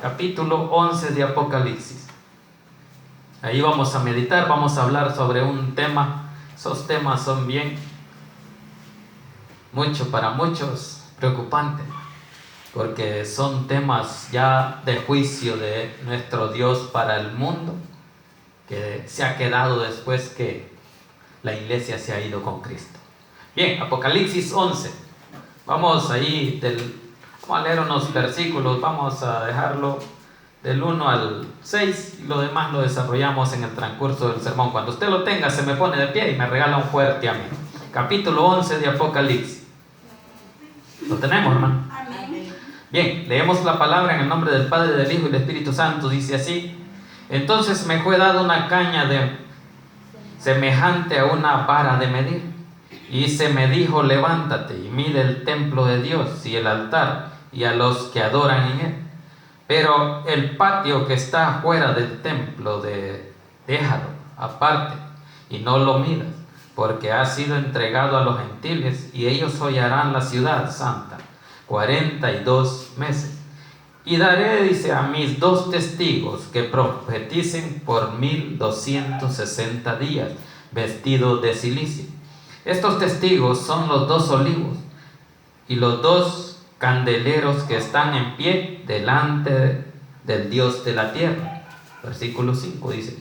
capítulo 11 de Apocalipsis. Ahí vamos a meditar, vamos a hablar sobre un tema. Esos temas son para muchos preocupantes, porque son temas ya de juicio de nuestro Dios para el mundo, que se ha quedado después que la iglesia se ha ido con Cristo. Bien, Apocalipsis 11. Vamos a leer unos versículos, vamos a dejarlo del 1 al 6 y lo demás lo desarrollamos en el transcurso del sermón. Cuando usted lo tenga, se me pone de pie y me regala un fuerte amén. Capítulo 11 de Apocalipsis. ¿Lo tenemos, hermano? Amén. Bien, leemos la palabra en el nombre del Padre, del Hijo y del Espíritu Santo. Dice así: entonces me fue dada una caña semejante a una vara de medir, y se me dijo: levántate y mide el templo de Dios y el altar y a los que adoran en él. Pero el patio que está fuera del templo, déjalo aparte y no lo midas, porque ha sido entregado a los gentiles, y ellos hollarán la ciudad santa 42 meses. Y daré, dice, a mis 2 testigos que profeticen por 1260 días, vestidos de silicio. Estos testigos son los 2 olivos y los 2 candeleros que están en pie delante del Dios de la tierra. Versículo 5 dice: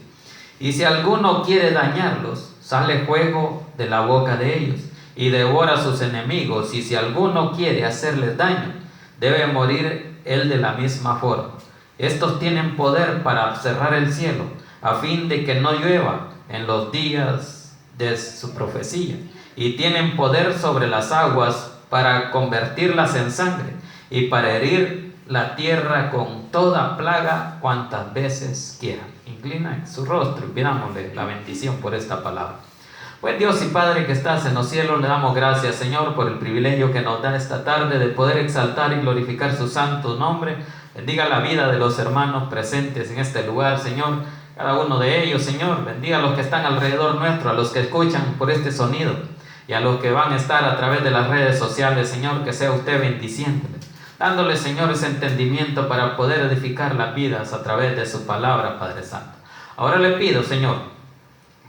y si alguno quiere dañarlos, sale fuego de la boca de ellos y devora a sus enemigos, y si alguno quiere hacerles daño, debe morir él de la misma forma. Estos tienen poder para cerrar el cielo, a fin de que no llueva en los días de su profecía, y tienen poder sobre las aguas para convertirlas en sangre, y para herir la tierra con toda plaga cuantas veces quieran. Inclina su rostro y pidámosle la bendición por esta palabra. Pues Dios y Padre que estás en los cielos, le damos gracias, Señor, por el privilegio que nos da esta tarde de poder exaltar y glorificar su santo nombre. Bendiga la vida de los hermanos presentes en este lugar, Señor, cada uno de ellos, Señor. Bendiga a los que están alrededor nuestro, a los que escuchan por este sonido, y a los que van a estar a través de las redes sociales, Señor, que sea usted bendiciéndoles, dándoles, Señor, ese entendimiento para poder edificar las vidas a través de su palabra, Padre Santo. Ahora le pido, Señor,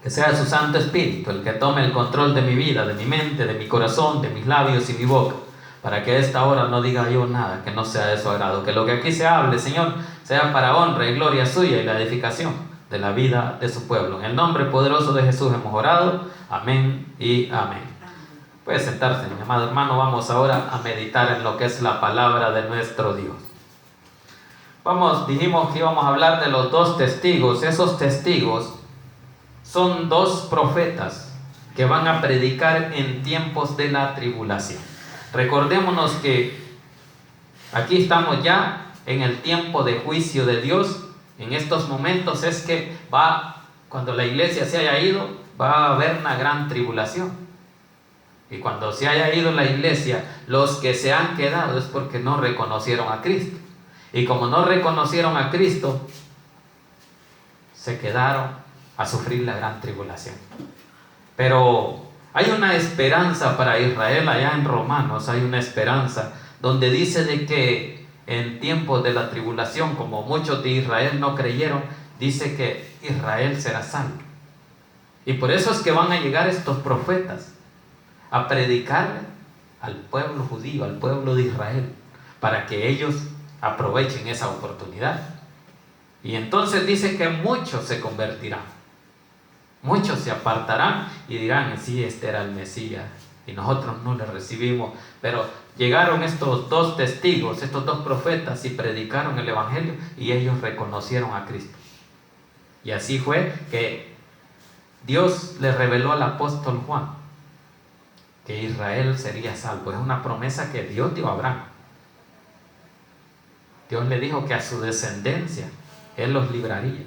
que sea su Santo Espíritu el que tome el control de mi vida, de mi mente, de mi corazón, de mis labios y mi boca, para que a esta hora no diga yo nada que no sea de su agrado. Que lo que aquí se hable, Señor, sea para honra y gloria suya y la edificación de la vida de su pueblo. En el nombre poderoso de Jesús hemos orado. Amén y amén. Puede sentarse, mi amado hermano. Vamos ahora a meditar en lo que es la palabra de nuestro Dios. Dijimos que íbamos a hablar de los 2 testigos. Esos testigos son 2 profetas que van a predicar en tiempos de la tribulación. Recordémonos que aquí estamos ya en el tiempo de juicio de Dios. En estos momentos es que cuando la iglesia se haya ido, va a haber una gran tribulación. Y cuando se haya ido la iglesia, los que se han quedado es porque no reconocieron a Cristo. Y como no reconocieron a Cristo, se quedaron a sufrir la gran tribulación. Pero hay una esperanza para Israel. Allá en Romanos hay una esperanza donde dice de que en tiempos de la tribulación, como muchos de Israel no creyeron, dice que Israel será salvo. Y por eso es que van a llegar estos profetas a predicarle al pueblo judío, al pueblo de Israel, para que ellos aprovechen esa oportunidad. Y entonces dice que muchos se convertirán, muchos se apartarán y dirán: sí, este era el Mesías y nosotros no le recibimos. Pero llegaron estos 2 testigos, estos 2 profetas, y predicaron el evangelio, y ellos reconocieron a Cristo. Y así fue que Dios le reveló al apóstol Juan que Israel sería salvo. Es una promesa que Dios dio a Abraham. Dios le dijo que a su descendencia Él los libraría.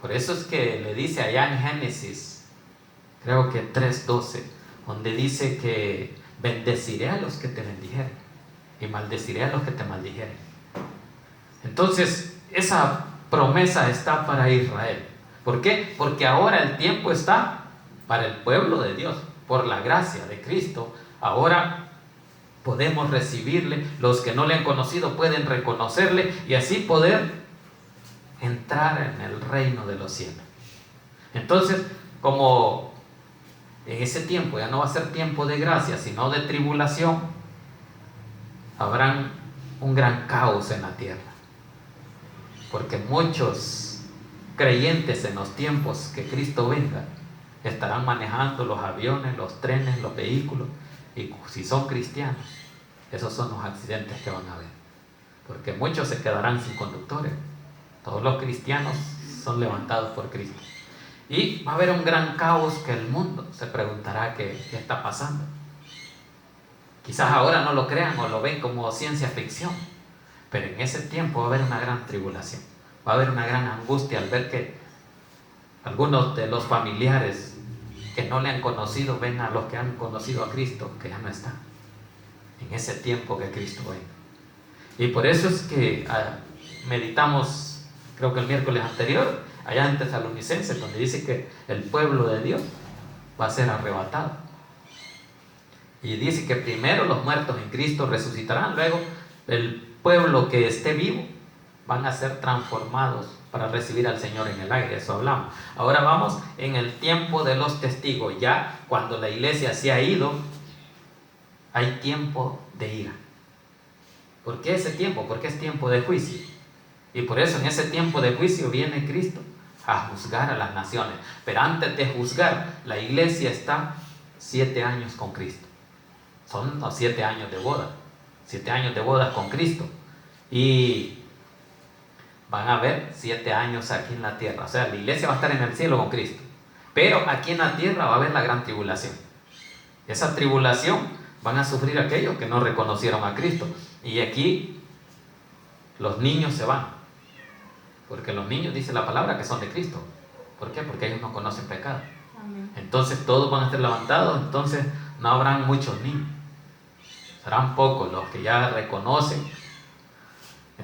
Por eso es que le dice allá en Génesis, creo que 3:12, donde dice que bendeciré a los que te bendijeren y maldeciré a los que te maldijeren. Entonces, esa promesa está para Israel. ¿Por qué? Porque ahora el tiempo está para el pueblo de Dios. Por la gracia de Cristo, ahora podemos recibirle, los que no le han conocido pueden reconocerle y así poder entrar en el reino de los cielos. Entonces, como en ese tiempo ya no va a ser tiempo de gracia, sino de tribulación, habrá un gran caos en la tierra, porque muchos creyentes en los tiempos que Cristo venga estarán manejando los aviones, los trenes, los vehículos, y si son cristianos, esos son los accidentes que van a haber, porque muchos se quedarán sin conductores. Todos los cristianos son levantados por Cristo. Y va a haber un gran caos que el mundo se preguntará qué está pasando. Quizás ahora no lo crean o lo ven como ciencia ficción, pero en ese tiempo va a haber una gran tribulación. Va a haber una gran angustia al ver que algunos de los familiares que no le han conocido ven a los que han conocido a Cristo que ya no están en ese tiempo que Cristo venga. Y por eso es que meditamos, creo que el miércoles anterior, allá en Tesalonicenses, donde dice que el pueblo de Dios va a ser arrebatado. Y dice que primero los muertos en Cristo resucitarán, luego el pueblo que esté vivo van a ser transformados para recibir al Señor en el aire. Eso hablamos. Ahora vamos en el tiempo de los testigos. Ya cuando la iglesia se ha ido, hay tiempo de ira. ¿Por qué ese tiempo? Porque es tiempo de juicio. Y por eso en ese tiempo de juicio viene Cristo a juzgar a las naciones. Pero antes de juzgar, la iglesia está 7 años con Cristo. Son los 7 años de boda. 7 años de bodas con Cristo. Y van a haber 7 años aquí en la tierra. O sea, la iglesia va a estar en el cielo con Cristo. Pero aquí en la tierra va a haber la gran tribulación. Esa tribulación van a sufrir aquellos que no reconocieron a Cristo. Y aquí los niños se van. Porque los niños, dice la palabra, que son de Cristo. ¿Por qué? Porque ellos no conocen pecado. Amén. Entonces todos van a ser levantados, entonces no habrán muchos niños. Serán pocos los que ya reconocen.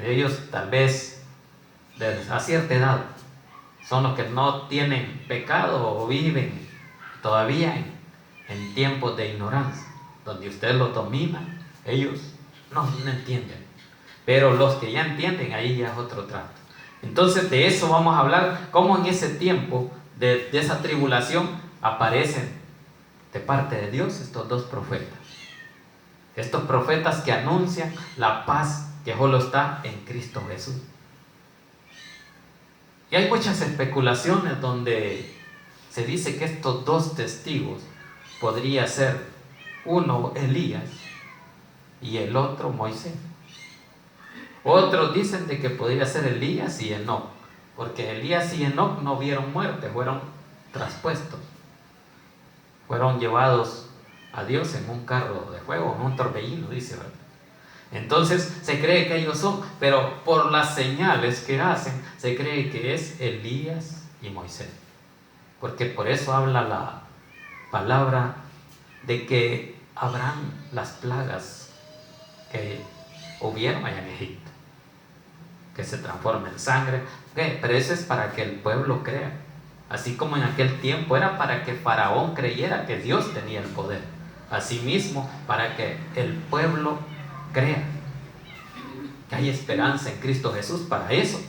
Ellos tal vez a cierta edad son los que no tienen pecado o viven todavía en tiempos de ignorancia, donde usted los domina, ellos no entienden. Pero los que ya entienden, ahí ya es otro trato. Entonces de eso vamos a hablar, cómo en ese tiempo de esa tribulación aparecen de parte de Dios estos dos profetas. Estos profetas que anuncian la paz que solo está en Cristo Jesús. Y hay muchas especulaciones donde se dice que estos dos testigos podría ser uno Elías y el otro Moisés. Otros dicen de que podría ser Elías y Enoc, porque Elías y Enoc no vieron muerte, fueron traspuestos, fueron llevados a Dios en un carro de fuego, en un torbellino, dice, ¿verdad? Entonces se cree que ellos son, pero por las señales que hacen, se cree que es Elías y Moisés, porque por eso habla la palabra de que habrán las plagas que hubieron allá en Egipto, que se transforma en sangre. Pero eso es para que el pueblo crea, así como en aquel tiempo era para que Faraón creyera que Dios tenía el poder, asimismo para que el pueblo crea que hay esperanza en Cristo Jesús. Para eso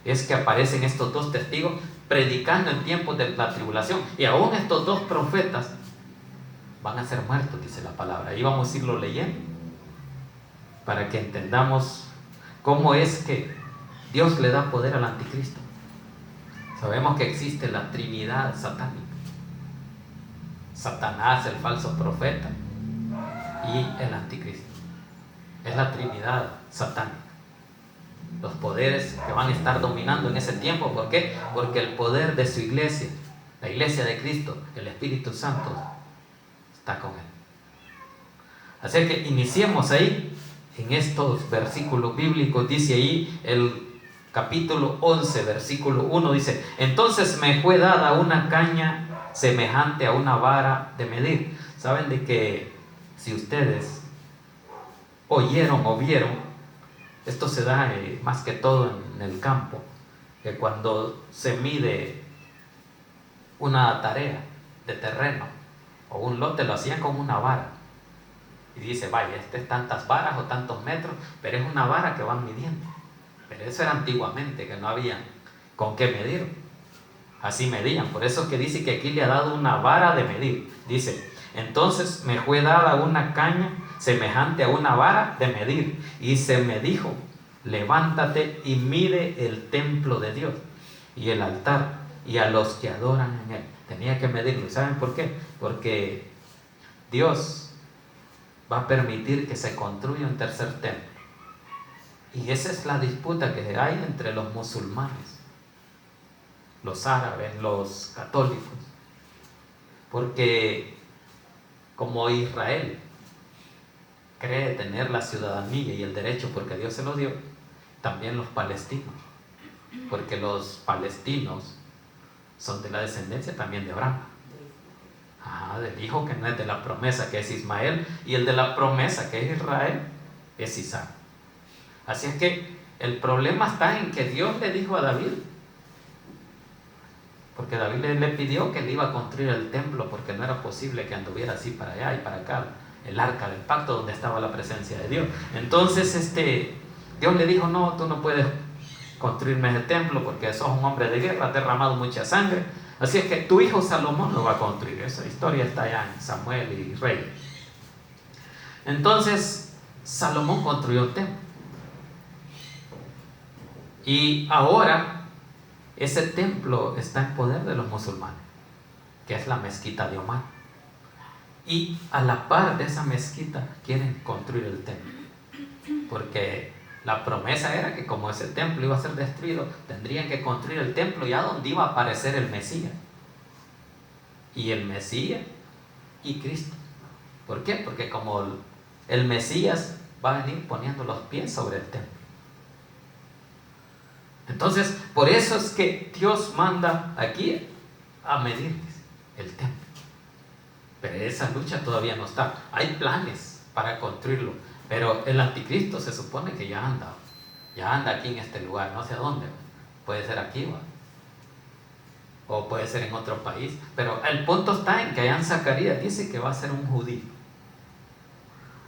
es que aparecen estos dos testigos predicando en tiempos de la tribulación, y aún estos dos profetas van a ser muertos, dice la palabra. Ahí vamos a irlo leyendo para que entendamos cómo es que Dios le da poder al anticristo. Sabemos que existe la Trinidad satánica: Satanás, el falso profeta, y el anticristo. Es la Trinidad satánica, los poderes que van a estar dominando en ese tiempo. ¿Por qué? Porque el poder de su iglesia, la iglesia de Cristo, el Espíritu Santo, está con él. Así que iniciemos ahí en estos versículos bíblicos. Dice ahí el capítulo 11, versículo 1, dice: entonces me fue dada una caña semejante a una vara de medir. Saben de que si ustedes oyeron o vieron, esto se da más que todo en el campo, que cuando se mide una tarea de terreno o un lote, lo hacían con una vara. y dice, vaya, este es tantas varas o tantos metros, pero es una vara que van midiendo. Pero eso era antiguamente, que no había con qué medir. Así medían. Por eso es que dice que aquí le ha dado una vara de medir. Dice, entonces me fue dada una caña semejante a una vara de medir, y se me dijo, levántate y mide el templo de Dios y el altar y a los que adoran en él. Tenía que medirlo. ¿Saben por qué? Porque Dios va a permitir que se construya un tercer templo. Y esa es la disputa que hay entre los musulmanes, los árabes, los católicos. Porque como Israel cree tener la ciudadanía y el derecho porque Dios se lo dio, también los palestinos, porque los palestinos son de la descendencia también de Abraham, del hijo que no es de la promesa, que es Ismael, y el de la promesa, que es Israel, es Isaac. Así es que el problema está en que Dios le dijo a David, porque David le pidió que él iba a construir el templo, porque no era posible que anduviera así para allá y para acá, el arca del pacto donde estaba la presencia de Dios. Entonces Dios le dijo, no, tú no puedes construirme ese templo porque sos un hombre de guerra, has derramado mucha sangre, así es que tu hijo Salomón lo va a construir. Esa historia está allá en Samuel y Rey. Entonces Salomón construyó el templo, y ahora ese templo está en poder de los musulmanes, que es la mezquita de Omar. Y a la par de esa mezquita quieren construir el templo, porque la promesa era que como ese templo iba a ser destruido, tendrían que construir el templo ya donde iba a aparecer el Mesías. Y el Mesías y Cristo. ¿Por qué? Porque como el Mesías va a venir poniendo los pies sobre el templo. Entonces, por eso es que Dios manda aquí a medirles el templo. Pero esa lucha todavía no está. Hay planes para construirlo, pero el anticristo se supone que ya anda aquí en este lugar, no sé a dónde. Puede ser aquí, o puede ser en otro país, pero el punto está en que allá en Zacarías dice que va a ser un judío.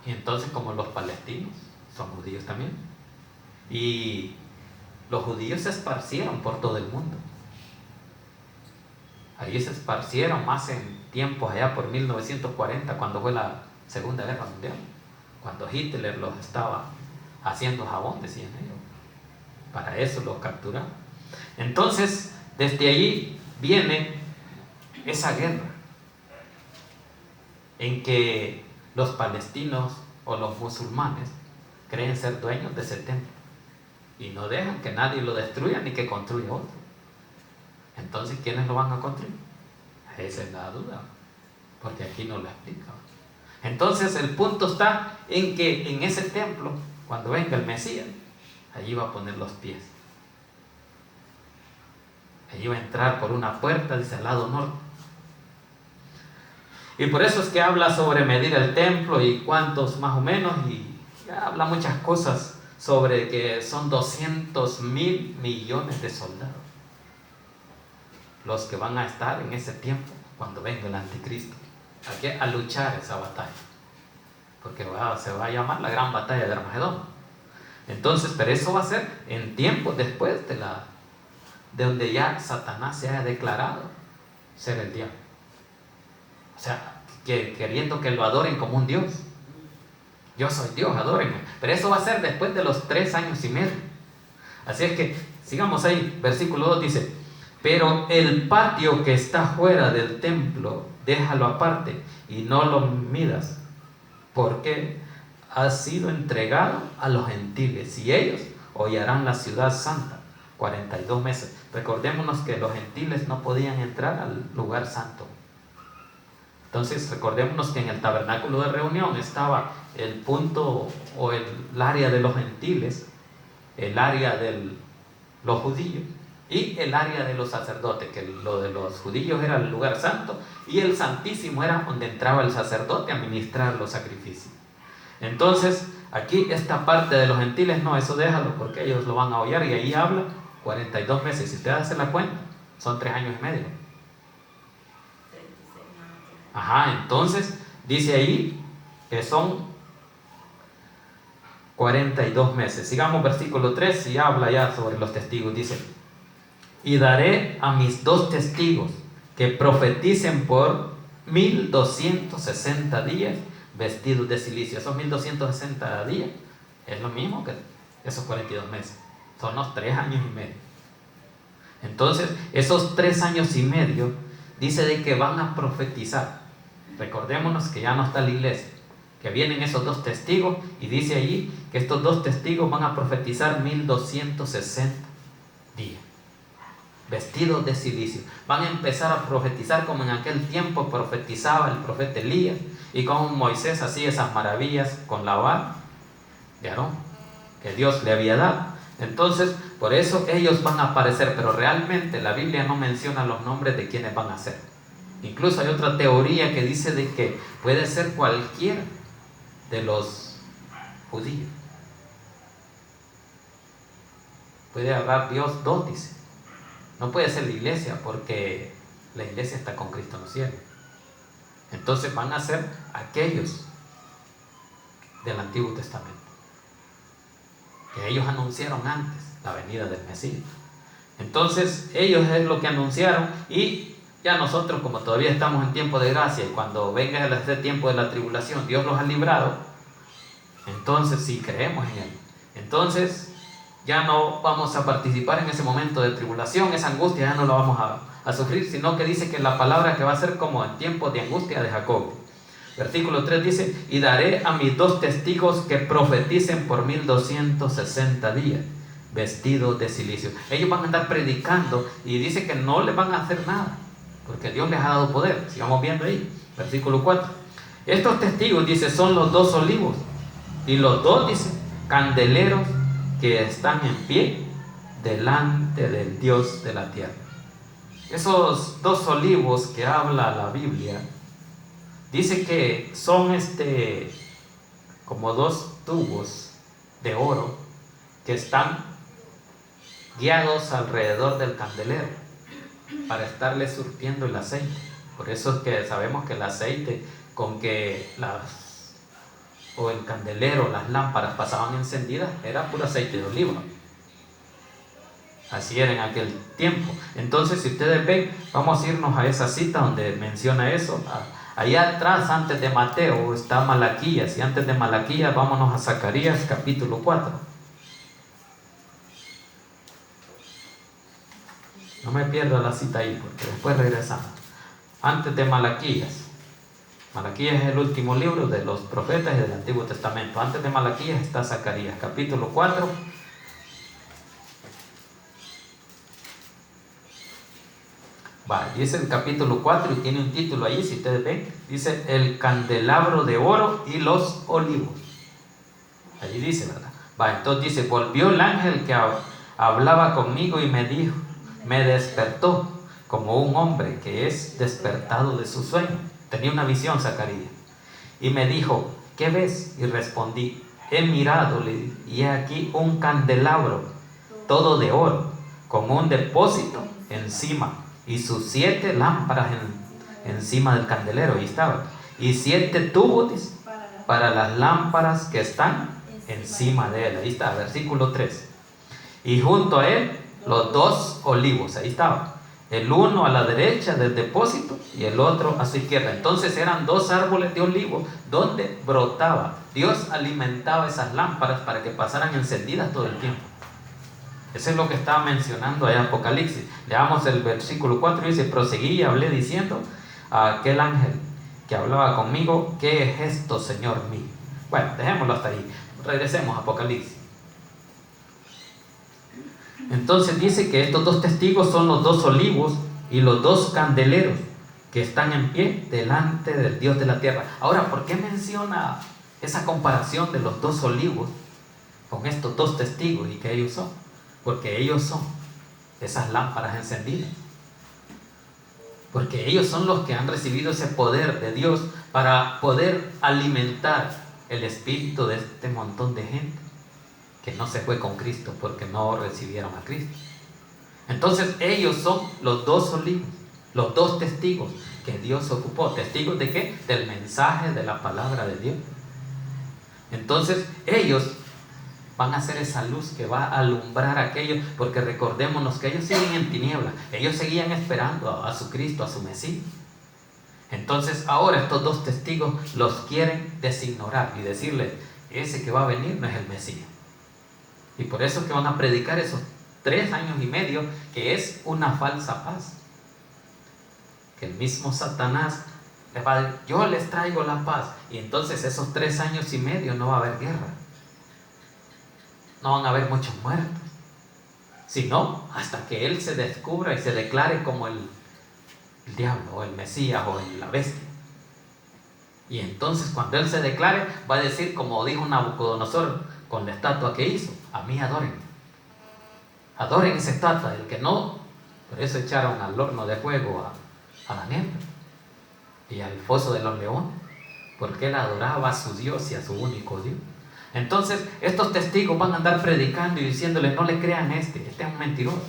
Y entonces, como los palestinos son judíos también, y los judíos se esparcieron por todo el mundo. Allí se esparcieron más en tiempos allá por 1940, cuando fue la Segunda Guerra Mundial, cuando Hitler los estaba haciendo jabón, decían ellos. Para eso los capturaron. Entonces, desde allí viene esa guerra en que los palestinos o los musulmanes creen ser dueños de ese templo y no dejan que nadie lo destruya ni que construya otro. Entonces, ¿quiénes lo van a construir? Esa es la duda, porque aquí no lo explica. Entonces, el punto está en que en ese templo, cuando venga el Mesías, allí va a poner los pies. Allí va a entrar por una puerta, dice, al lado norte. Y por eso es que habla sobre medir el templo y cuántos más o menos, y habla muchas cosas sobre que son 200,000 millones de soldados los que van a estar en ese tiempo cuando venga el anticristo aquí a luchar esa batalla, porque se va a llamar la gran batalla de Armagedón. Entonces, pero eso va a ser en tiempos después de donde ya Satanás se haya declarado ser el diablo, o sea, queriendo que lo adoren como un dios. Yo soy Dios, adórenme. Pero eso va a ser después de los 3 años y medio. Así es que sigamos ahí. Versículo 2 dice, pero el patio que está fuera del templo, déjalo aparte y no lo midas, porque ha sido entregado a los gentiles y ellos hollarán la ciudad santa 42 meses. Recordémonos que los gentiles no podían entrar al lugar santo. Entonces, recordémonos que en el tabernáculo de reunión estaba el punto o el área de los gentiles, el área de los judíos y el área de los sacerdotes, que lo de los judíos era el lugar santo y el santísimo era donde entraba el sacerdote a ministrar los sacrificios. Entonces, aquí esta parte de los gentiles, no, eso déjalo porque ellos lo van a hollar, y ahí habla 42 meses. Si usted hace la cuenta, son 3 años y medio. Entonces dice ahí que son 42 meses. Sigamos versículo 3 y habla ya sobre los testigos. Dice: y daré a mis 2 testigos que profeticen por 1260 días vestidos de silicio. Esos 1260 días es lo mismo que esos 42 meses. Son los 3 años y medio. Entonces, esos 3 años y medio dice de que van a profetizar. Recordémonos que ya no está la iglesia, que vienen esos 2 testigos, y dice allí que estos 2 testigos van a profetizar 1260 días vestidos de silicio. Van a empezar a profetizar como en aquel tiempo profetizaba el profeta Elías, y como Moisés hacía esas maravillas con la vara de Aarón que Dios le había dado. Entonces, por eso ellos van a aparecer, pero realmente la Biblia no menciona los nombres de quienes van a ser. Incluso hay otra teoría que dice de que puede ser cualquiera de los judíos. Puede hablar Dios 2, dice. No puede ser la iglesia, porque la iglesia está con Cristo en los cielos. Entonces van a ser aquellos del Antiguo Testamento, que ellos anunciaron antes la venida del Mesías. Entonces ellos es lo que anunciaron, y ya nosotros, como todavía estamos en tiempo de gracia, y cuando venga este tiempo de la tribulación Dios los ha librado, entonces sí creemos en Él. Entonces ya no vamos a participar en ese momento de tribulación, esa angustia ya no la vamos a sufrir, sino que dice que la palabra que va a ser como en tiempos de angustia de Jacob. Versículo 3 dice: y daré a mis 2 testigos que profeticen por 1260 días vestidos de silicio. Ellos van a andar predicando, y dice que no les van a hacer nada, porque Dios les ha dado poder. Sigamos viendo ahí, versículo 4. Estos testigos, dice, son los 2 olivos, y los 2, dice, candeleros que están en pie delante del Dios de la tierra. Esos 2 olivos que habla la Biblia, dice que son como 2 tubos de oro que están guiados alrededor del candelero para estarle surtiendo el aceite. Por eso es que sabemos que el aceite con que o el candelero, las lámparas pasaban encendidas, era puro aceite de oliva. Así era en aquel tiempo. Entonces, si ustedes ven, vamos a irnos a esa cita donde menciona eso. Allá atrás, antes de Mateo, está Malaquías, y antes de Malaquías vámonos a Zacarías capítulo 4. No me pierda la cita ahí, porque después regresamos. Antes de Malaquías. Malaquías es el último libro de los profetas y del Antiguo Testamento. Antes de Malaquías está Zacarías, capítulo 4. Dice el capítulo 4 y tiene un título ahí, si ustedes ven. Dice: el candelabro de oro y los olivos. Allí dice, ¿verdad? Entonces dice: volvió el ángel que hablaba conmigo y me dijo, me despertó como un hombre que es despertado de su sueño. Tenía una visión Zacarías, y me dijo: ¿qué ves? Y respondí: he mirado, y he aquí un candelabro todo de oro, con un depósito encima, y sus 7 lámparas encima del candelero. Y estaba, y 7 tubos para las lámparas que están encima de él. Ahí está, versículo 3. Y junto a él los 2 olivos. Ahí estaba, el uno a la derecha del depósito y el otro a su izquierda. Entonces eran 2 árboles de olivo donde brotaba. Dios alimentaba esas lámparas para que pasaran encendidas todo el tiempo. Eso es lo que estaba mencionando ahí en Apocalipsis. Leamos el versículo 4, dice: proseguí y hablé diciendo a aquel ángel que hablaba conmigo: ¿qué es esto, Señor mío? Bueno, dejémoslo hasta ahí. Regresemos a Apocalipsis. Entonces dice que estos 2 testigos son los 2 olivos y los 2 candeleros que están en pie delante del Dios de la tierra. Ahora, ¿por qué menciona esa comparación de los 2 olivos con estos 2 testigos? ¿Y que ellos son? Porque ellos son esas lámparas encendidas. Porque ellos son los que han recibido ese poder de Dios para poder alimentar el espíritu de este montón de gente que no se fue con Cristo porque no recibieron a Cristo. Entonces ellos son los 2 olivos, los 2 testigos que Dios ocupó. ¿Testigos de qué? Del mensaje de la palabra de Dios. Entonces ellos van a ser esa luz que va a alumbrar a aquellos, porque recordémonos que ellos siguen en tinieblas, ellos seguían esperando a su Cristo, a su Mesías. Entonces ahora estos dos testigos los quieren designorar y decirles, ese que va a venir no es el Mesías. Y por eso es que van a predicar esos 3 años y medio, que es una falsa paz. Que el mismo Satanás les va a decir, yo les traigo la paz. Y entonces esos 3 años y medio no va a haber guerra. No van a haber muchos muertos. Sino hasta que Él se descubra y se declare como el diablo, o el Mesías, o la bestia. Y entonces cuando Él se declare, va a decir, como dijo Nabucodonosor con la estatua que hizo, a mí adoren. Adoren esa estatua. El que no, por eso echaron al horno de fuego a Daniel y al foso de los leones, porque él adoraba a su Dios y a su único Dios. Entonces estos testigos van a andar predicando y diciéndoles, no le crean este es un mentiroso.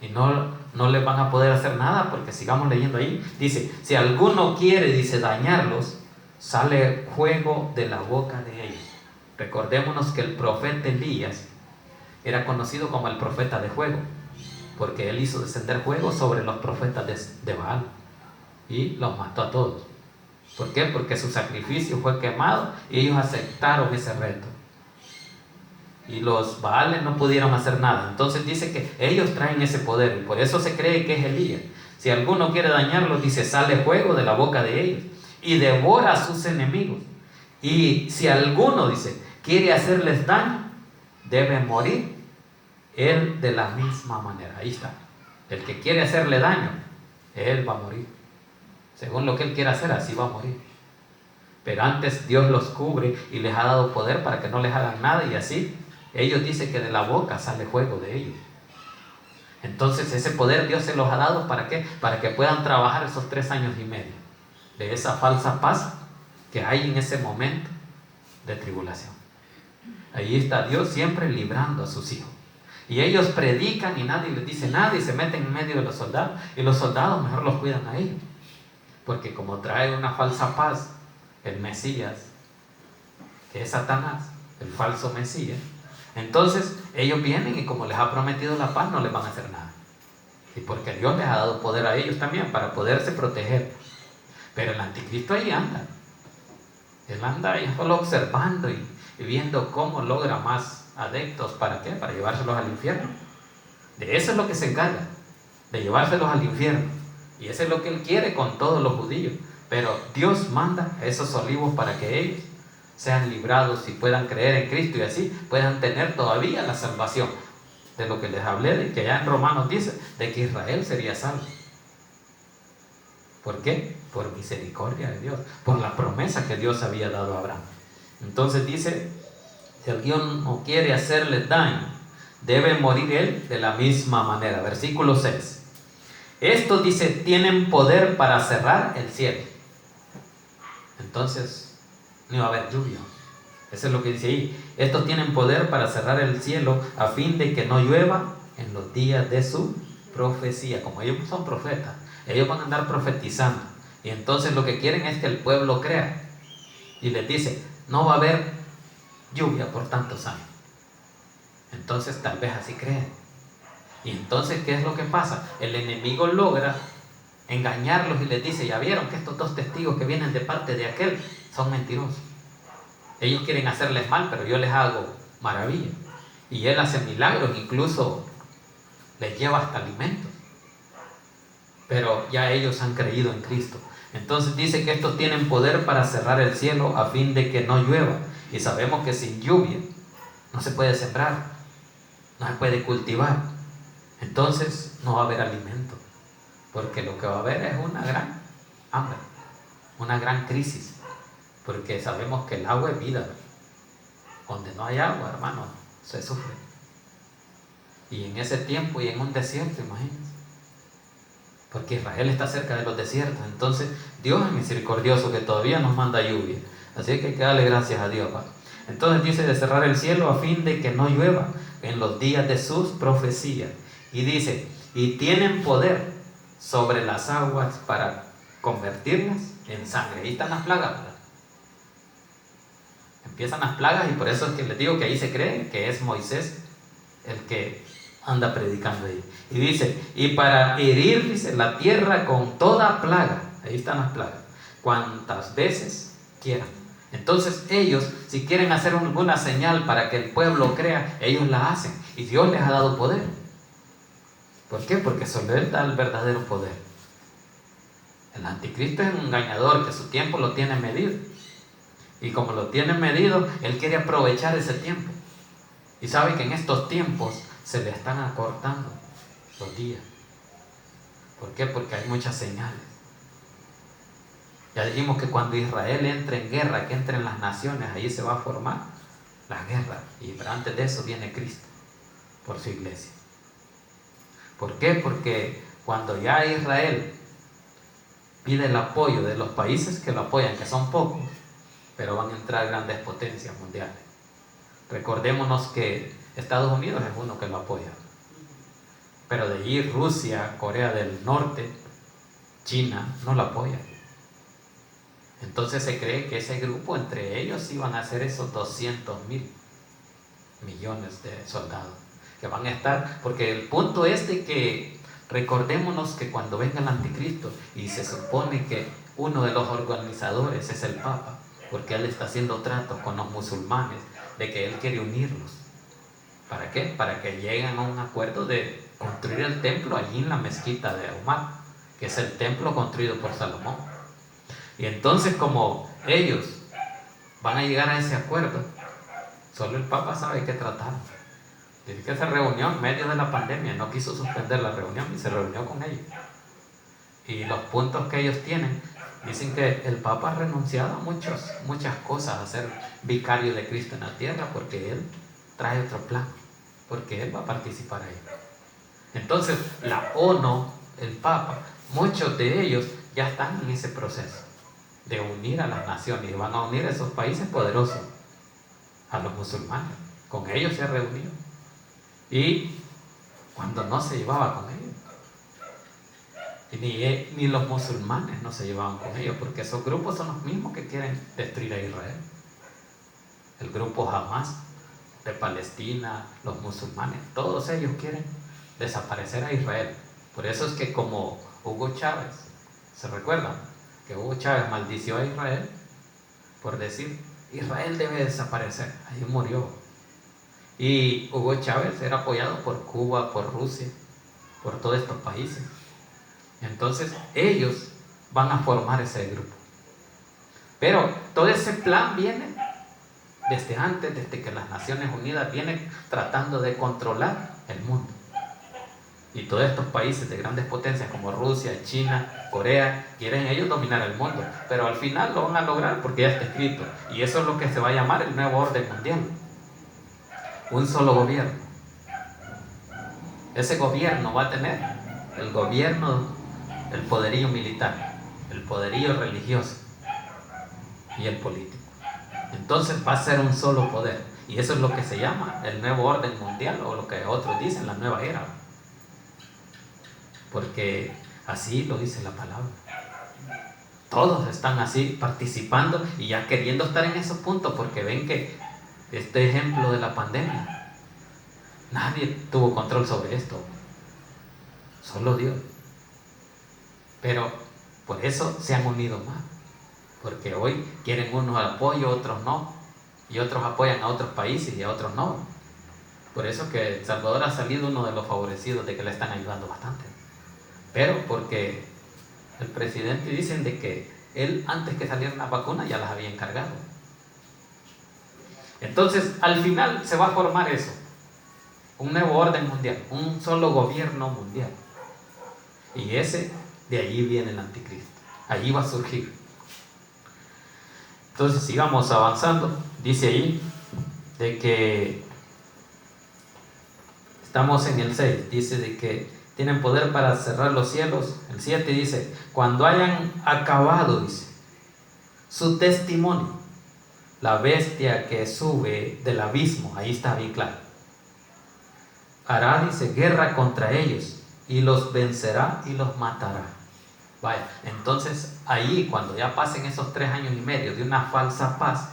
Y no les van a poder hacer nada, porque sigamos leyendo ahí. Dice, si alguno quiere, dice, dañarlos, sale fuego de la boca de ellos. Recordémonos que el profeta Elías era conocido como el profeta de fuego, porque él hizo descender fuego sobre los profetas de Baal y los mató a todos. ¿Por qué? Porque su sacrificio fue quemado y ellos aceptaron ese reto. Y los Baales no pudieron hacer nada. Entonces dice que ellos traen ese poder y por eso se cree que es Elías. Si alguno quiere dañarlos, dice, sale fuego de la boca de ellos y devora a sus enemigos. Y si alguno, dice, quiere hacerles daño, debe morir él de la misma manera. Ahí está. El que quiere hacerle daño, él va a morir. Según lo que él quiera hacer, así va a morir. Pero antes Dios los cubre y les ha dado poder para que no les hagan nada, y así ellos dicen que de la boca sale fuego de ellos. Entonces ese poder Dios se los ha dado, ¿para qué? Para que puedan trabajar esos 3 años y medio de esa falsa paz que hay en ese momento de tribulación. Ahí está Dios siempre librando a sus hijos. Y ellos predican y nadie les dice nada y se meten en medio de los soldados, y los soldados mejor los cuidan a ellos, porque como trae una falsa paz el Mesías, que es Satanás, el falso Mesías, entonces ellos vienen y como les ha prometido la paz, no les van a hacer nada. Y porque Dios les ha dado poder a ellos también para poderse proteger. Pero el anticristo ahí anda. Él anda ahí solo observando y viendo cómo logra más adeptos. ¿Para qué? Para llevárselos al infierno. De eso es lo que se encarga, de llevárselos al infierno. Y eso es lo que Él quiere con todos los judíos. Pero Dios manda a esos olivos para que ellos sean librados y puedan creer en Cristo, y así puedan tener todavía la salvación. De lo que les hablé, de que allá en Romanos dice, de que Israel sería salvo. ¿Por qué? Por misericordia de Dios, por la promesa que Dios había dado a Abraham. Entonces dice, si alguien no quiere hacerle daño, debe morir él de la misma manera. Versículo 6. Estos, dice, tienen poder para cerrar el cielo. Entonces no iba a haber lluvia. Eso es lo que dice ahí. Estos tienen poder para cerrar el cielo a fin de que no llueva en los días de su profecía. Como ellos son profetas, ellos van a andar profetizando. Y entonces lo que quieren es que el pueblo crea. Y les dice, no va a haber lluvia por tantos años. Entonces tal vez así creen. Y entonces, ¿qué es lo que pasa? El enemigo logra engañarlos y les dice, ya vieron que estos 2 testigos que vienen de parte de aquel son mentirosos. Ellos quieren hacerles mal, pero yo les hago maravilla. Y Él hace milagros, incluso les lleva hasta alimentos. Pero ya ellos han creído en Cristo. Entonces dice que estos tienen poder para cerrar el cielo a fin de que no llueva. Y sabemos que sin lluvia no se puede sembrar, no se puede cultivar. Entonces no va a haber alimento, porque lo que va a haber es una gran hambre, una gran crisis, porque sabemos que el agua es vida. Donde no hay agua, hermano, se sufre. Y en ese tiempo y en un desierto, imagínense, porque Israel está cerca de los desiertos. Entonces Dios es misericordioso, que todavía nos manda lluvia, así que hay que darle gracias a Dios, ¿va? Entonces dice de cerrar el cielo a fin de que no llueva en los días de sus profecías. Y dice, y tienen poder sobre las aguas para convertirlas en sangre. Ahí están las plagas, ¿verdad? Empiezan las plagas y por eso es que les digo que ahí se cree que es Moisés el que anda predicando ahí. Y dice, y para herir, dice, la tierra con toda plaga, ahí están las plagas, cuantas veces quieran. Entonces ellos, si quieren hacer alguna señal para que el pueblo crea, ellos la hacen. Y Dios les ha dado poder. ¿Por qué? Porque solo Él da el verdadero poder. El anticristo es un engañador que su tiempo lo tiene medido. Y como lo tiene medido, Él quiere aprovechar ese tiempo. Y sabe que en estos tiempos se le están acortando los días. ¿Por qué? Porque hay muchas señales. Ya dijimos que cuando Israel entre en guerra, que entren las naciones, ahí se va a formar la guerra. Y antes de eso viene Cristo por su iglesia. ¿Por qué? Porque cuando ya Israel pide el apoyo de los países que lo apoyan, que son pocos, pero van a entrar grandes potencias mundiales. Recordémonos que Estados Unidos es uno que lo apoya. Pero de allí Rusia, Corea del Norte, China no lo apoyan. Entonces se cree que ese grupo entre ellos iban a ser esos 200,000 millones de soldados que van a estar, porque el punto es de que recordémonos que cuando venga el anticristo y se supone que uno de los organizadores es el Papa, porque él está haciendo tratos con los musulmanes de que él quiere unirlos. ¿Para qué? Para que lleguen a un acuerdo de construir el templo allí en la mezquita de Omar, que es el templo construido por Salomón. Y entonces, como ellos van a llegar a ese acuerdo, solo el Papa sabe qué tratar. Dice que se reunió en medio de la pandemia, no quiso suspender la reunión y se reunió con ellos. Y los puntos que ellos tienen, dicen que el Papa ha renunciado a muchas cosas, a ser vicario de Cristo en la tierra, porque él trae otro plan, porque él va a participar ahí. Entonces, la ONU, el Papa, muchos de ellos ya están en ese proceso de unir a las naciones, y van a unir a esos países poderosos, a los musulmanes. Con ellos se ha reunido. Y cuando no se llevaba con ellos, ni los musulmanes no se llevaban con ellos, porque esos grupos son los mismos que quieren destruir a Israel. El grupo Hamas de Palestina, los musulmanes, todos ellos quieren desaparecer a Israel. Por eso es que como Hugo Chávez, ¿se recuerdan? Que Hugo Chávez maldició a Israel por decir, Israel debe desaparecer. Ahí murió. Y Hugo Chávez era apoyado por Cuba, por Rusia, por todos estos países. Entonces ellos van a formar ese grupo. Pero todo ese plan viene desde antes, desde que las Naciones Unidas vienen tratando de controlar el mundo. Y todos estos países de grandes potencias como Rusia, China, Corea, quieren ellos dominar el mundo. Pero al final lo van a lograr porque ya está escrito. Y eso es lo que se va a llamar el nuevo orden mundial. Un solo gobierno. Ese gobierno va a tener el gobierno, el poderío militar, el poderío religioso y el político. Entonces va a ser un solo poder. Y eso es lo que se llama el nuevo orden mundial, o lo que otros dicen la nueva era. Porque así lo dice la palabra. Todos están así participando y ya queriendo estar en esos puntos, porque ven que este ejemplo de la pandemia, nadie tuvo control sobre esto, solo Dios. Pero por eso se han unido más, porque hoy quieren unos apoyo, otros no, y otros apoyan a otros países y a otros no. Por eso que El Salvador ha salido uno de los favorecidos, de que le están ayudando bastante. Pero porque el presidente dicen de que él, antes que salieran las vacunas, ya las había encargado. Entonces, al final se va a formar eso, un nuevo orden mundial, un solo gobierno mundial. Y de allí viene el anticristo, allí va a surgir. Entonces, sigamos avanzando. Dice ahí de que estamos en el 6, dice de que tienen poder para cerrar los cielos. El 7 dice, cuando hayan acabado, dice, su testimonio, la bestia que sube del abismo, ahí está bien claro, hará, dice, guerra contra ellos y los vencerá y los matará. Vaya, entonces ahí cuando ya pasen esos 3 años y medio de una falsa paz,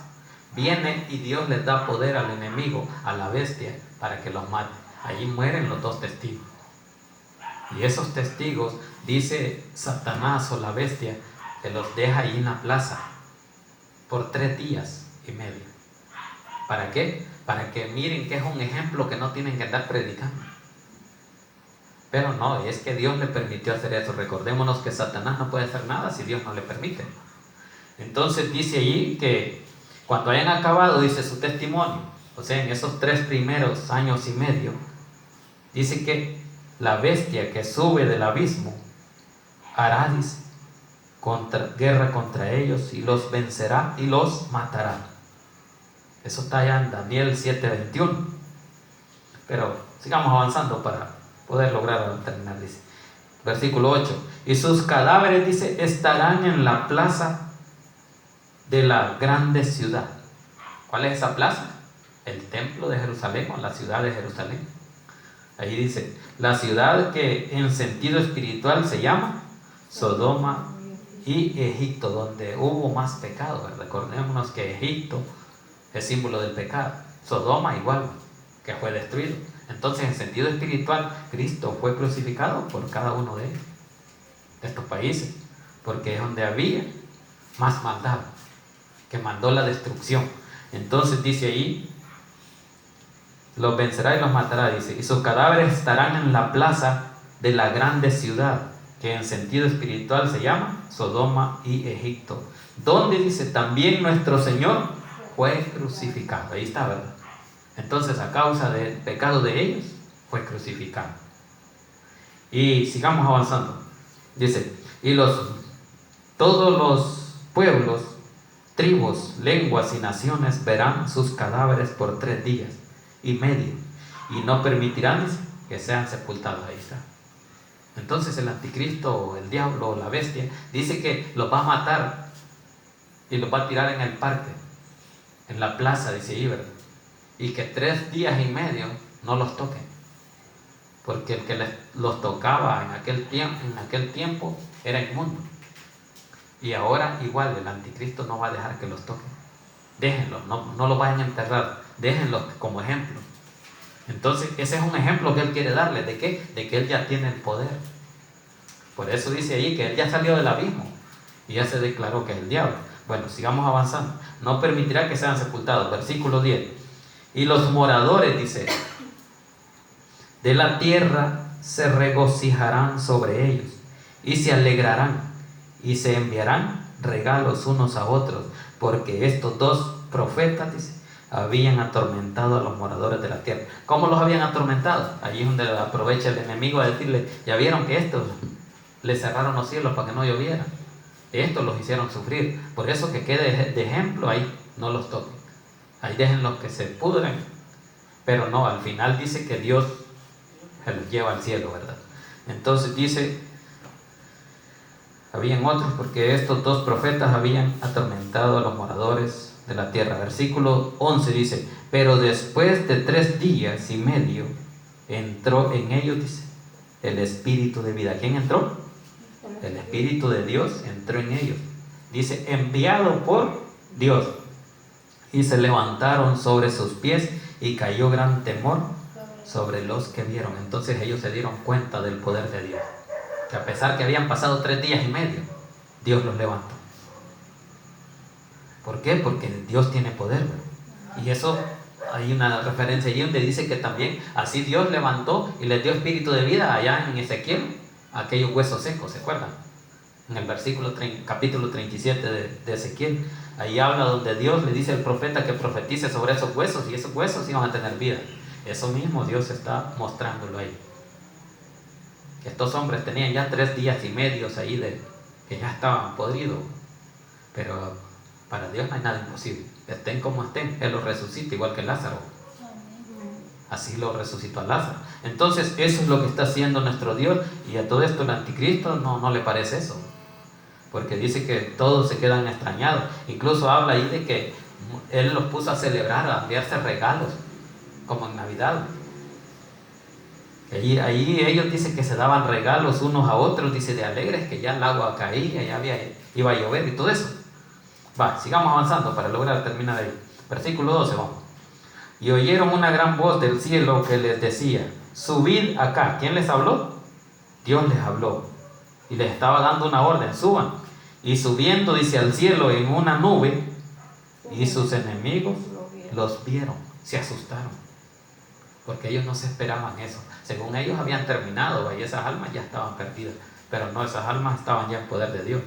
viene y Dios les da poder al enemigo, a la bestia, para que los mate. Allí mueren los dos testigos. Y esos testigos, dice Satanás o la bestia, que los deja ahí en la plaza por 3 días y medio. ¿Para qué? Para que miren que es un ejemplo que no tienen que andar predicando. Pero no, es que Dios le permitió hacer eso. Recordémonos que Satanás no puede hacer nada si Dios no le permite. Entonces dice allí que cuando hayan acabado, dice su testimonio, o sea, en esos 3 primeros años y medio, dice que la bestia que sube del abismo hará, dice, guerra contra ellos y los vencerá y los matará. Eso está allá en Daniel 7:21. Pero sigamos avanzando para poder lograr terminar, dice. Versículo 8. Y sus cadáveres, dice, estarán en la plaza de la grande ciudad. ¿Cuál es esa plaza? El templo de Jerusalén o la ciudad de Jerusalén. Ahí dice, la ciudad que en sentido espiritual se llama Sodoma y Egipto, donde hubo más pecado. Recordémonos que Egipto es símbolo del pecado. Sodoma igual, que fue destruido. Entonces, en sentido espiritual, Cristo fue crucificado por cada uno de ellos, de estos países, porque es donde había más maldad, que mandó la destrucción. Entonces dice ahí, los vencerá y los matará, dice, y sus cadáveres estarán en la plaza de la grande ciudad, que en sentido espiritual se llama Sodoma y Egipto, donde, dice, también nuestro Señor fue crucificado. Ahí está, ¿verdad? Entonces, a causa del pecado de ellos, fue crucificado. Y sigamos avanzando. Dice, y todos los pueblos, tribus, lenguas y naciones verán sus cadáveres por 3 días y medio, y no permitirán, dice, que sean sepultados. Ahí está. Entonces el anticristo, o el diablo, o la bestia, dice que los va a matar y los va a tirar en el parque, en la plaza, dice ahí, ¿verdad? Y que 3 días y medio no los toquen, porque el que los tocaba en aquel tiempo era inmundo. Y ahora igual el anticristo no va a dejar que los toquen. Déjenlos, no los vayan a enterrar, déjenlos como ejemplo. Entonces ese es un ejemplo que él quiere darle. ¿De qué? De que él ya tiene el poder. Por eso dice ahí que él ya salió del abismo y ya se declaró que es el diablo. Bueno, sigamos avanzando. No permitirá que sean sepultados. Versículo 10. Y los moradores, dice, de la tierra se regocijarán sobre ellos y se alegrarán y se enviarán regalos unos a otros, porque estos 2 profetas, dice, habían atormentado a los moradores de la tierra. ¿Cómo los habían atormentado? Allí es donde aprovecha el enemigo a decirle, ya vieron que estos les cerraron los cielos para que no lloviera. Estos los hicieron sufrir. Por eso que quede de ejemplo ahí, no los toquen. Ahí déjenlos que se pudren. Pero no, al final dice que Dios se los lleva al cielo, ¿verdad? Entonces dice, habían otros porque estos 2 profetas habían atormentado a los moradores de la tierra. Versículo 11 dice, pero después de 3 días y medio entró en ellos, dice, el espíritu de vida. ¿Quién entró? El espíritu de Dios entró en ellos. Dice, enviado por Dios. Y se levantaron sobre sus pies y cayó gran temor sobre los que vieron. Entonces ellos se dieron cuenta del poder de Dios, que a pesar que habían pasado 3 días y medio, Dios los levantó. ¿Por qué? Porque Dios tiene poder, ¿verdad? Y eso, hay una referencia allí donde dice que también así Dios levantó y les dio espíritu de vida allá en Ezequiel, aquellos huesos secos, ¿se acuerdan? En el capítulo 37 de Ezequiel, ahí habla donde Dios le dice al profeta que profetice sobre esos huesos, y esos huesos iban a tener vida. Eso mismo Dios está mostrándolo ahí. Que estos hombres tenían ya 3 días y medio ahí que ya estaban podridos, pero para Dios no hay nada imposible. Estén como estén, Él los resucita igual que Lázaro. Así lo resucitó a Lázaro. Entonces eso es lo que está haciendo nuestro Dios, y a todo esto el anticristo no le parece eso, porque dice que todos se quedan extrañados. Incluso habla ahí de que Él los puso a celebrar, a enviarse regalos, como en Navidad. Ahí ellos dicen que se daban regalos unos a otros, dice, de alegres, que ya el agua caía, iba a llover y todo eso. Sigamos avanzando para lograr terminar ahí. Versículo 12, vamos. Y oyeron una gran voz del cielo que les decía: subid acá. ¿Quién les habló? Dios les habló y les estaba dando una orden: suban. Y subiendo, dice, al cielo en una nube, y sus enemigos los vieron, se asustaron, porque ellos no se esperaban eso. Según ellos habían terminado y esas almas ya estaban perdidas, pero no, esas almas estaban ya en poder de Dios.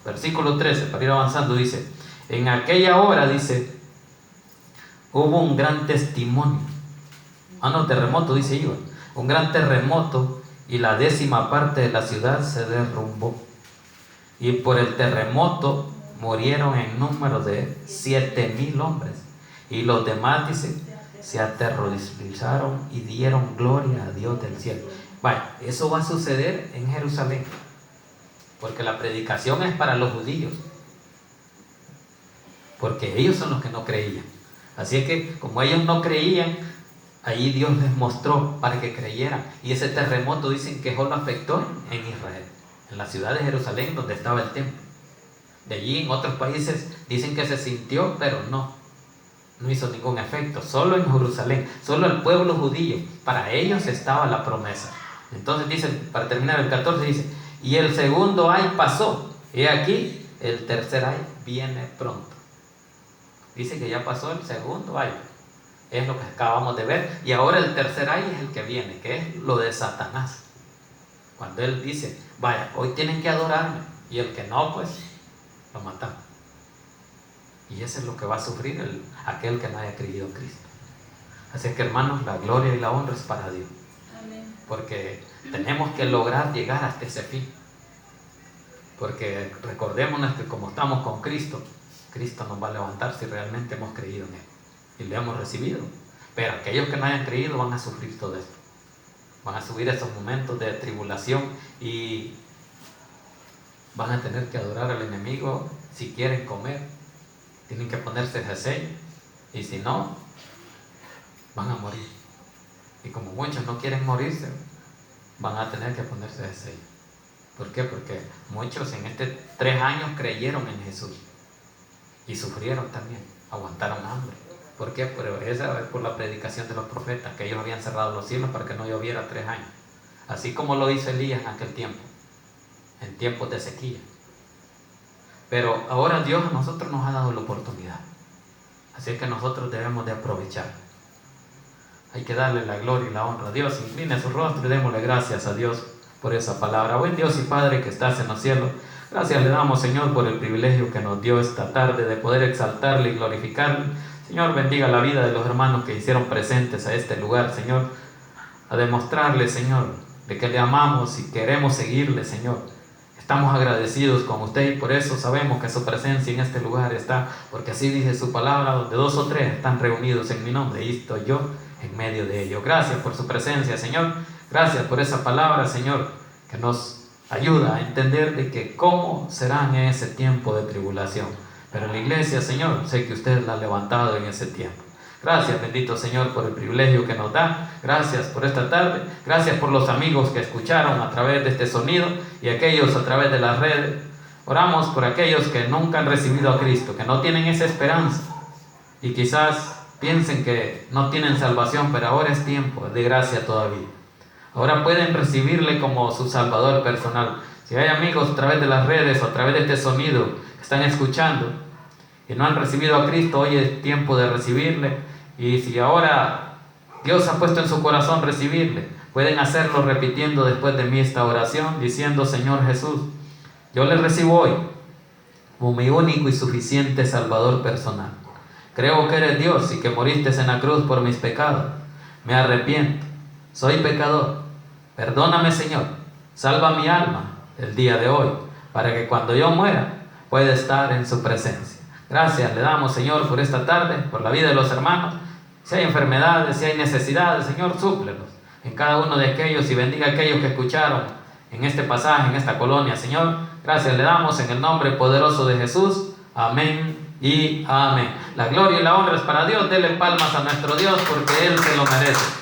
Versículo 13, para ir avanzando, dice: en aquella hora, dice, hubo un gran testimonio. Terremoto, dice Iván. Un gran terremoto, y la 10ª parte de la ciudad se derrumbó. Y por el terremoto murieron en número de 7,000 hombres. Y los demás, dice, se aterrorizaron y dieron gloria a Dios del cielo. Vaya, eso va a suceder en Jerusalén, porque la predicación es para los judíos, porque ellos son los que no creían. Así es que como ellos no creían, ahí Dios les mostró para que creyeran. Y ese terremoto dicen que solo afectó en Israel, en la ciudad de Jerusalén, donde estaba el templo. De allí en otros países dicen que se sintió, pero no hizo ningún efecto. Solo en Jerusalén, solo el pueblo judío, para ellos estaba la promesa. Entonces dice, para terminar el 14, dice: y el segundo ay pasó, he aquí el tercer ay viene pronto. Dice que ya pasó el segundo ay, es lo que acabamos de ver, y ahora el tercer ay es el que viene, que es lo de Satanás, cuando él dice: vaya, hoy tienen que adorarme, y el que no, pues lo matamos. Y eso es lo que va a sufrir aquel que no haya creído en Cristo. Así que, hermanos, la gloria y la honra es para Dios. Amén. Porque tenemos que lograr llegar hasta ese fin. Porque recordémonos que como estamos con Cristo, Cristo nos va a levantar si realmente hemos creído en Él y le hemos recibido. Pero aquellos que no hayan creído van a sufrir todo esto. Van a subir esos momentos de tribulación y van a tener que adorar al enemigo. Si quieren comer, tienen que ponerse ese sello, y si no, van a morir. Y como muchos no quieren morirse, van a tener que ponerse ese sello. ¿Por qué? Porque muchos en 3 años creyeron en Jesús y sufrieron también, aguantaron hambre. ¿Por qué? Pero esa es por la predicación de los profetas, que ellos habían cerrado los cielos para que no lloviera 3 años, así como lo hizo Elías en aquel tiempo, en tiempos de sequía. Pero ahora Dios a nosotros nos ha dado la oportunidad, así que nosotros debemos de aprovechar. Hay que darle la gloria y la honra a Dios. Incline su rostro y démosle gracias a Dios por esa palabra. Buen Dios y Padre que estás en los cielos, gracias le damos, Señor, por el privilegio que nos dio esta tarde de poder exaltarle y glorificarle. Señor, bendiga la vida de los hermanos que hicieron presentes a este lugar, Señor, a demostrarle, Señor, de que le amamos y queremos seguirle, Señor. Estamos agradecidos con usted y por eso sabemos que su presencia en este lugar está, porque así dice su palabra: donde 2 o 3 están reunidos en mi nombre, y estoy yo en medio de ellos. Gracias por su presencia, Señor. Gracias por esa palabra, Señor, que nos ayuda a entender de que cómo será en ese tiempo de tribulación. Pero en la iglesia, Señor, sé que usted la ha levantado en ese tiempo. Gracias, bendito Señor, por el privilegio que nos da. Gracias por esta tarde. Gracias por los amigos que escucharon a través de este sonido y aquellos a través de las redes. Oramos por aquellos que nunca han recibido a Cristo, que no tienen esa esperanza y quizás piensen que no tienen salvación, pero ahora es tiempo de gracia todavía. Ahora pueden recibirle como su Salvador personal. Si hay amigos a través de las redes o a través de este sonido que están escuchando y no han recibido a Cristo, hoy es tiempo de recibirle. Y si ahora Dios ha puesto en su corazón recibirle, pueden hacerlo repitiendo después de mí esta oración, diciendo: Señor Jesús, yo le recibo hoy como mi único y suficiente Salvador personal. Creo que eres Dios y que moriste en la cruz por mis pecados. Me arrepiento, soy pecador. Perdóname, Señor, salva mi alma el día de hoy, para que cuando yo muera pueda estar en su presencia. Gracias le damos, Señor, por esta tarde, por la vida de los hermanos. Si hay enfermedades, si hay necesidades, Señor, súplelos en cada uno de aquellos y bendiga a aquellos que escucharon en este pasaje, en esta colonia, Señor. Gracias le damos en el nombre poderoso de Jesús. Amén y amén. La gloria y la honra es para Dios. Denle palmas a nuestro Dios porque Él se lo merece.